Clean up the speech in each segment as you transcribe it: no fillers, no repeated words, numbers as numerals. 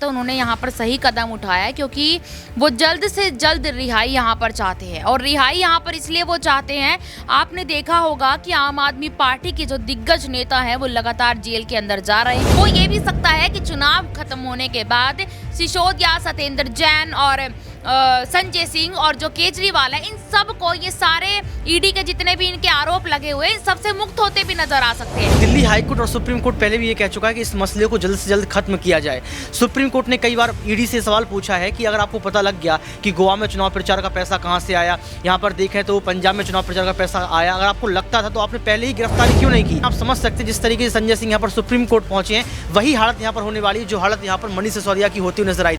तो उन्होंने यहाँ पर सही कदम उठाया है, क्योंकि वो जल्द से जल्द रिहाई यहाँ पर चाहते हैं। और रिहाई यहाँ पर इसलिए वो चाहते हैं, आपने देखा होगा कि आम आदमी पार्टी के जो दिग्गज नेता हैं वो लगातार जेल के अंदर जा रहे हैं। हो ये भी सकता है कि चुनाव खत्म होने के बाद सिसोदिया, सत्येंद्र जैन और संजय सिंह और जो केजरीवाल है, इन सब को, ये सारे ईडी के जितने भी इनके आरोप लगे हुए, इन सबसे मुक्त होते भी नजर आ सकते हैं। दिल्ली हाईकोर्ट और सुप्रीम कोर्ट पहले भी ये कह चुका है कि इस मसले को जल्द से जल्द खत्म किया जाए। सुप्रीम कोर्ट ने कई बार ईडी से सवाल पूछा है कि अगर आपको पता लग गया कि गोवा में चुनाव प्रचार का पैसा कहाँ से आया, यहाँ पर देखें तो पंजाब में चुनाव प्रचार का पैसा आया, अगर आपको लगता था तो आपने पहले ही गिरफ्तारी क्यों नहीं की। आप समझ सकते हैं जिस तरीके से संजय सिंह यहाँ पर सुप्रीम कोर्ट पहुंचे हैं, वही हालत यहाँ पर होने वाली है जो हालत यहाँ पर मनीष सिसोदिया की होती हुई नजर आई।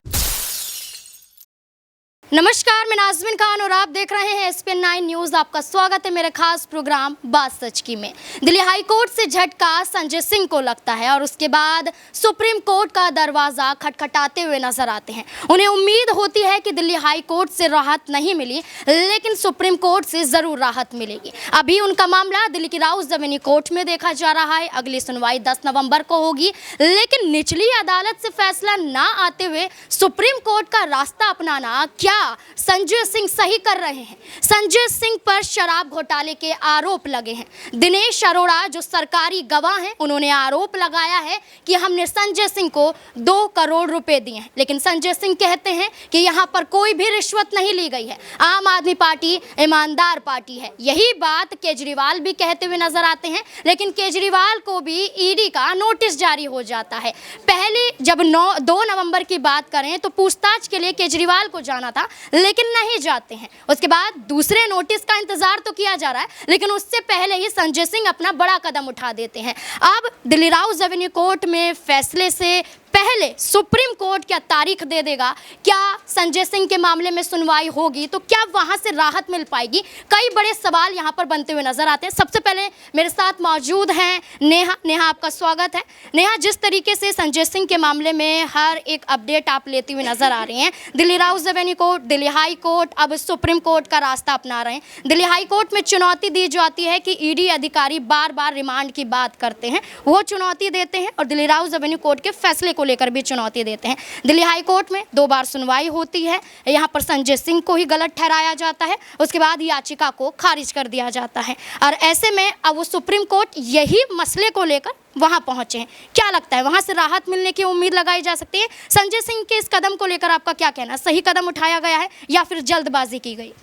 नमस्कार, मैं नाज़मीन खान और आप देख रहे हैं SPN 9 न्यूज़। आपका स्वागत है मेरे खास प्रोग्राम बात सच की में। दिल्ली हाई कोर्ट से झटका संजय सिंह को लगता है और उसके बाद सुप्रीम कोर्ट का दरवाज़ा खटखटाते हुए नजर आते हैं। उन्हें उम्मीद होती है कि दिल्ली हाई कोर्ट से राहत नहीं मिली, लेकिन सुप्रीम कोर्ट से ज़रूर राहत मिलेगी। अभी उनका मामला दिल्ली की राउज़ एवेन्यू कोर्ट में देखा जा रहा है। अगली सुनवाई 10 नवंबर को होगी, लेकिन निचली अदालत से फैसला ना आते हुए सुप्रीम कोर्ट का रास्ता अपनाना क्या संजय सिंह सही कर रहे हैं? संजय सिंह पर शराब घोटाले के आरोप लगे हैं। दिनेश अरोड़ा जो सरकारी गवाह हैं, उन्होंने आरोप लगाया है कि हमने संजय सिंह को 2 करोड़ रुपए दिए हैं, लेकिन संजय सिंह कहते हैं कि यहां पर कोई भी रिश्वत नहीं ली गई है। आम आदमी पार्टी ईमानदार पार्टी है। यही बात केजरीवाल भी कहते हुए नजर आते हैं, लेकिन केजरीवाल को भी ईडी का नोटिस जारी हो जाता है। पहले जब 2 नवंबर की बात करें तो पूछताछ के लिए केजरीवाल को जाना था, लेकिन नहीं जाते हैं। उसके बाद दूसरे नोटिस का इंतजार तो किया जा रहा है, लेकिन उससे पहले ही संजय सिंह अपना बड़ा कदम उठा देते हैं। अब दिल्ली राउज़ एवेन्यू कोर्ट में फैसले से पहले सुप्रीम कोर्ट क्या तारीख दे देगा? क्या संजय सिंह के मामले में सुनवाई होगी तो क्या वहां से राहत मिल पाएगी? कई बड़े सवाल यहां पर बनते हुए नजर आते हैं। सबसे पहले मेरे साथ मौजूद हैं नेहा। नेहा, आपका स्वागत है। नेहा, जिस तरीके से संजय सिंह के मामले में हर एक अपडेट आप लेती हुई नजर आ रही हैं, Delhi Rouse Avenue court, Delhi high court, अब सुप्रीम कोर्ट का रास्ता अपना रहे हैं। दिल्ली हाई कोर्ट में चुनौती दी जाती है कि ईडी अधिकारी बार बार रिमांड की बात करते हैं, वो चुनौती देते हैं, और दिल्ली राउज़ एवेन्यू कोर्ट के फैसले को लेकर भी चुनौती देते हैं। दिल्ली हाई कोर्ट में 2 बार सुनवाई होती है। यहाँ पर संजय सिंह को ही गलत ठहराया जाता है, उसके बाद याचिका को खारिज कर दिया जाता है, और ऐसे में अब वो सुप्रीम कोर्ट यही मसले को लेकर वहां पहुंचे हैं। क्या लगता है वहां से राहत मिलने की उम्मीद लगाई जा सकती है? संजय सिंह के इस कदम को लेकर आपका क्या कहना है? सही कदम उठाया गया है या फिर जल्दबाजी की गई?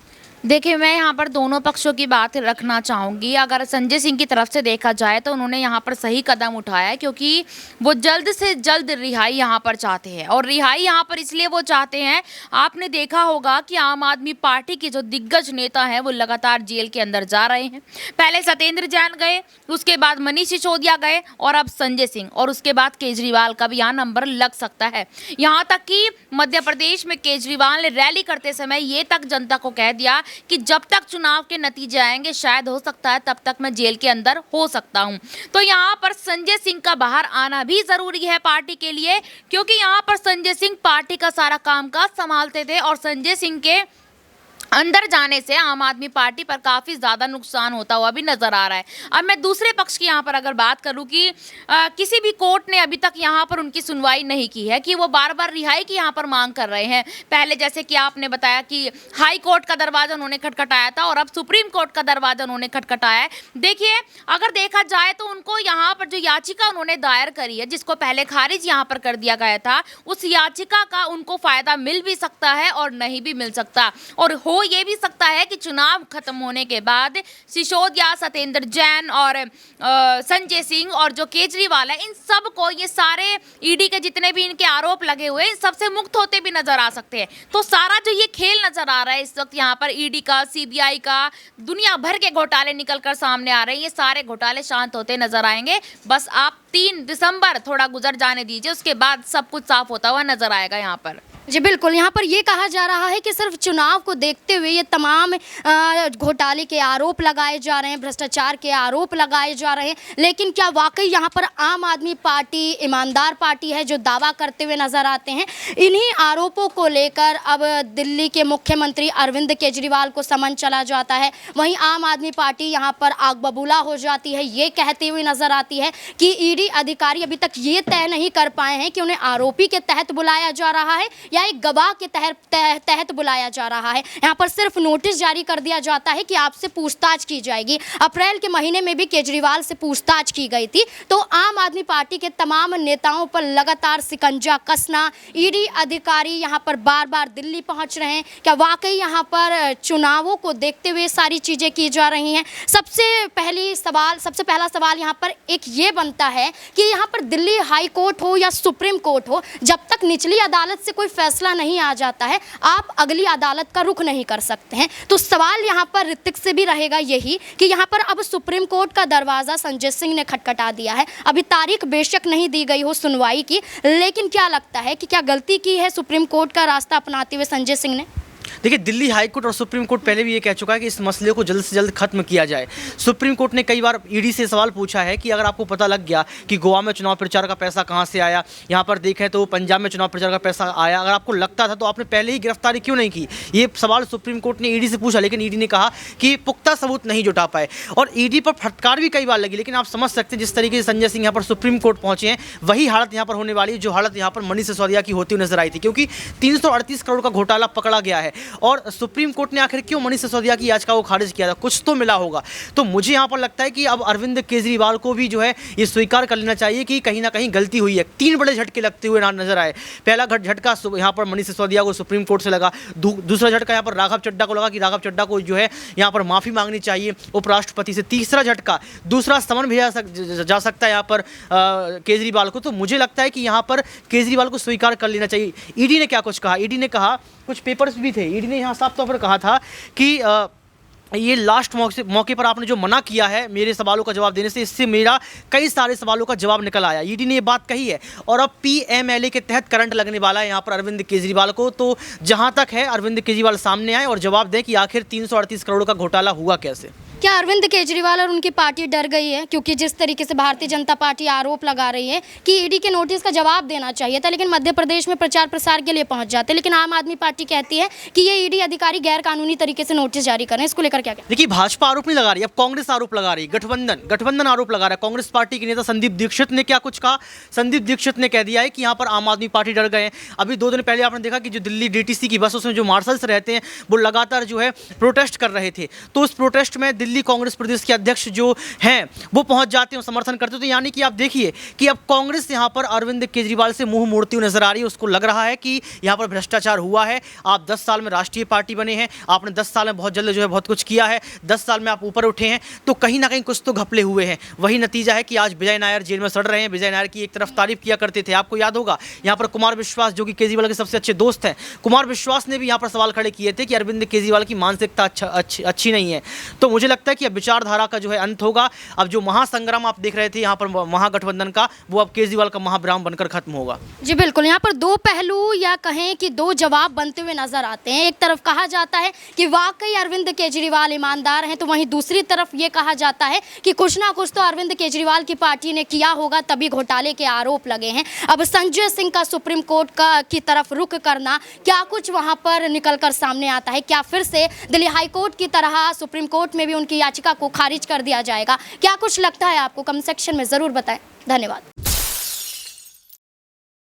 देखिए, मैं यहाँ पर दोनों पक्षों की बात रखना चाहूँगी। अगर संजय सिंह की तरफ से देखा जाए तो उन्होंने यहाँ पर सही कदम उठाया है, क्योंकि वो जल्द से जल्द रिहाई यहाँ पर चाहते हैं। और रिहाई यहाँ पर इसलिए वो चाहते हैं, आपने देखा होगा कि आम आदमी पार्टी के जो दिग्गज नेता हैं वो लगातार जेल के अंदर जा रहे हैं। पहले सत्येंद्र जैन गए, उसके बाद मनीष सिसोदिया गए, और अब संजय सिंह, और उसके बाद केजरीवाल का भी यहाँ नंबर लग सकता है। यहाँ तक कि मध्य प्रदेश में केजरीवाल ने रैली करते समय ये तक जनता को कह दिया कि जब तक चुनाव के नतीजे आएंगे, शायद हो सकता है तब तक मैं जेल के अंदर हो सकता हूं। तो यहाँ पर संजय सिंह का बाहर आना भी जरूरी है पार्टी के लिए, क्योंकि यहाँ पर संजय सिंह पार्टी का सारा कामकाज संभालते थे, और संजय सिंह के अंदर जाने से आम आदमी पार्टी पर काफ़ी ज़्यादा नुकसान होता हुआ भी नज़र आ रहा है। अब मैं दूसरे पक्ष की यहाँ पर अगर बात करूँ कि किसी भी कोर्ट ने अभी तक यहाँ पर उनकी सुनवाई नहीं की है, कि वो बार बार रिहाई की यहाँ पर मांग कर रहे हैं। पहले जैसे कि आपने बताया कि हाई कोर्ट का दरवाज़ा उन्होंने खटखटाया था, और अब सुप्रीम कोर्ट का दरवाज़ा उन्होंने खटखटाया है। देखिए, अगर देखा जाए तो उनको यहाँ पर जो याचिका उन्होंने दायर करी है, जिसको पहले खारिज यहाँ पर कर दिया गया था, उस याचिका का उनको फ़ायदा मिल भी सकता है और नहीं भी मिल सकता। और हो ये भी सकता है कि चुनाव खत्म होने के बाद सिसोदिया, सत्येंद्र जैन और संजय सिंह और जो केजरीवाल है, इन सब को, ये सारे ईडी के जितने भी इनके आरोप लगे हुए, इन सबसे मुक्त होते भी नजर आ सकते हैं। तो सारा जो ये खेल नजर आ रहा है इस वक्त यहाँ पर, ईडी का, सीबीआई का, दुनिया भर के घोटाले निकलकर सामने आ रहे हैं। ये सारे घोटाले शांत होते नजर आएंगे। बस आप 3 दिसंबर थोड़ा गुजर जाने दीजिए, उसके बाद सब कुछ साफ होता हुआ नजर आएगा यहाँ पर। जी बिल्कुल, यहाँ पर ये कहा जा रहा है कि सिर्फ चुनाव को देखते हुए ये तमाम घोटाले के आरोप लगाए जा रहे हैं, भ्रष्टाचार के आरोप लगाए जा रहे हैं, लेकिन क्या वाकई यहाँ पर आम आदमी पार्टी ईमानदार पार्टी है जो दावा करते हुए नजर आते हैं? इन्हीं आरोपों को लेकर अब दिल्ली के मुख्यमंत्री अरविंद केजरीवाल को समन चला जाता है। वहीं आम आदमी पार्टी यहाँ पर आग बबूला हो जाती है, ये कहती हुई नजर आती है कि ईडी ईडी अधिकारी अभी तक ये तय नहीं कर पाए हैं कि उन्हें आरोपी के तहत बुलाया जा रहा है या एक गवाह के तहत बुलाया जा रहा है। यहाँ पर सिर्फ नोटिस जारी कर दिया जाता है कि आपसे पूछताछ की जाएगी। अप्रैल के महीने में भी केजरीवाल से पूछताछ की गई थी। तो आम आदमी पार्टी के तमाम नेताओं पर लगातार शिकंजा कसना, ईडी अधिकारी यहाँ पर बार बार दिल्ली पहुँच रहे हैं, क्या वाकई यहाँ पर चुनावों को देखते हुए सारी चीज़ें की जा रही हैं? सबसे पहला सवाल यहाँ पर एक ये बनता है कि यहाँ पर दिल्ली हाई कोर्ट हो या सुप्रीम कोर्ट हो, जब तक निचली अदालत से कोई फैसला नहीं आ जाता है आप अगली अदालत का रुख नहीं कर सकते हैं। तो सवाल यहाँ पर ऋतिक से भी रहेगा यही कि यहाँ पर अब सुप्रीम कोर्ट का दरवाज़ा संजय सिंह ने खटखटा दिया है। अभी तारीख बेशक नहीं दी गई हो सुनवाई की, लेकिन क्या लगता है कि क्या गलती की है सुप्रीम कोर्ट का रास्ता अपनाते हुए संजय सिंह ने? देखिए, दिल्ली हाई कोर्ट और सुप्रीम कोर्ट पहले भी ये कह चुका है कि इस मसले को जल्द से जल्द खत्म किया जाए। सुप्रीम कोर्ट ने कई बार ईडी से सवाल पूछा है कि अगर आपको पता लग गया कि गोवा में चुनाव प्रचार का पैसा कहां से आया, यहां पर देखें तो पंजाब में चुनाव प्रचार का पैसा आया, अगर आपको लगता था तो आपने पहले ही गिरफ्तारी क्यों नहीं की? ये सवाल सुप्रीम कोर्ट ने ईडी से पूछा, लेकिन ईडी ने कहा कि पुख्ता सबूत नहीं जुटा पाए और ईडी पर फटकार भी कई बार लगी। लेकिन आप समझ सकते हैं जिस तरीके से संजय सिंह यहाँ पर सुप्रीम कोर्ट पहुंचे हैं, वही हालत यहाँ पर होने वाली है जो हालत यहाँ पर मनीष सिसोदिया की होती हुई नजर आई थी, क्योंकि 338 करोड़ का घोटाला पकड़ा गया है। और सुप्रीम कोर्ट ने आखिर क्यों मनीष सिसोदिया की याचिका को खारिज किया था? कुछ तो मिला होगा। तो मुझे यहाँ पर लगता है कि अब अरविंद केजरीवाल को भी जो है ये स्वीकार कर लेना चाहिए कि कहीं ना कहीं गलती हुई है। 3 बड़े झटके लगते हुए नजर आए। पहला झटका यहाँ पर मनीष सिसोदिया को सुप्रीम कोर्ट से लगा, दूसरा झटका यहाँ पर राघव चड्ढा को लगा कि राघव चड्ढा को जो है यहाँ पर माफ़ी मांगनी चाहिए उपराष्ट्रपति से। तीसरा झटका, दूसरा समन भेजा जा सकता है यहाँ पर केजरीवाल को। तो मुझे लगता है कि यहाँ पर केजरीवाल को स्वीकार कर लेना चाहिए। ईडी ने क्या कुछ कहा? ईडी ने कहा, कुछ पेपर्स भी थे, ईडी ने यहाँ साफ तौर पर कहा था कि ये लास्ट मौके पर आपने जो मना किया है मेरे सवालों का जवाब देने से, इससे मेरा कई सारे सवालों का जवाब निकल आया। ईडी ने ये बात कही है और अब पीएमएलए के तहत करंट लगने वाला है यहाँ पर अरविंद केजरीवाल को। तो जहाँ तक है अरविंद केजरीवाल सामने आए और जवाब दें कि आखिर 338 करोड़ का घोटाला हुआ कैसे। क्या अरविंद केजरीवाल और उनकी पार्टी डर गई है? क्योंकि जिस तरीके से भारतीय जनता पार्टी आरोप लगा रही है कि ईडी के नोटिस का जवाब देना चाहिए था, लेकिन मध्य प्रदेश में प्रचार प्रसार के लिए पहुंच जाते, लेकिन आम आदमी पार्टी कहती है कि ये ईडी अधिकारी गैर कानूनी तरीके से नोटिस जारी कर रहे हैं। इसको लेकर क्या? देखिए, भाजपा आरोप नहीं लगा रही, अब कांग्रेस आरोप लगा रही, गठबंधन आरोप लगा रहा है। कांग्रेस पार्टी के नेता संदीप दीक्षित ने क्या कुछ कहा? संदीप दीक्षित ने कह दिया है कि यहाँ पर आम आदमी पार्टी डर गए हैं। अभी 2 दिन पहले आपने देखा कि जो दिल्ली डीटीसी की बस, उसमें जो मार्शल्स रहते हैं वो लगातार जो है प्रोटेस्ट कर रहे थे। तो उस प्रोटेस्ट में दिल्ली कांग्रेस प्रदेश के अध्यक्ष जो हैं वो पहुंच जाते हैं, समर्थन करते हैं। तो यानी कि आप देखिए कि अब कांग्रेस यहां पर अरविंद केजरीवाल से मुंह मोड़ती हुई नजर आ रही है। उसको लग रहा है कि यहां पर भ्रष्टाचार हुआ है। आप 10 साल में राष्ट्रीय पार्टी बने हैं, आपने 10 साल में बहुत जल्द जो है बहुत कुछ किया है, 10 साल में आप ऊपर उठे हैं, तो कहीं ना कहीं कुछ तो घपले हुए हैं। वही नतीजा है कि आज विजय नायर जेल में सड़ रहे हैं। विजय नायर की एक तरफ तारीफ किया करते थे, आपको याद होगा। यहाँ पर कुमार विश्वास जो कि केजरीवाल के सबसे अच्छे दोस्त हैं, कुमार विश्वास ने भी यहाँ पर सवाल खड़े किए थे कि अरविंद केजरीवाल की मानसिकता अच्छी नहीं है। तो मुझे लगता है कि अब विचारधारा का जो है अंत होगा। अब जो महासंग्राम आप देख रहे थे यहाँ पर महागठबंधन का, वो अब केजरीवाल का महाविराम बनकर खत्म होगा। जी बिल्कुल, यहाँ पर 2 पहलू या कहें कि 2 जवाब बनते हुए नजर आते हैं। एक तरफ कहा जाता है कि वाकई अरविंद केजरीवाल ईमानदार हैं, तो वहीं दूसरी तरफ ये कहा जाता है कि कुछ ना कुछ तो अरविंद केजरीवाल की पार्टी ने किया होगा, तभी घोटाले के आरोप लगे हैं। अब संजय सिंह का सुप्रीम कोर्ट की तरफ रुख करना, क्या कुछ वहां पर निकलकर सामने आता है? क्या फिर से दिल्ली हाई कोर्ट की तरह सुप्रीम कोर्ट में भी उनकी याचिका को खारिज कर दिया जाएगा? क्या कुछ लगता है आपको? कमेंट सेक्शन में ज़रूर बताएं। धन्यवाद।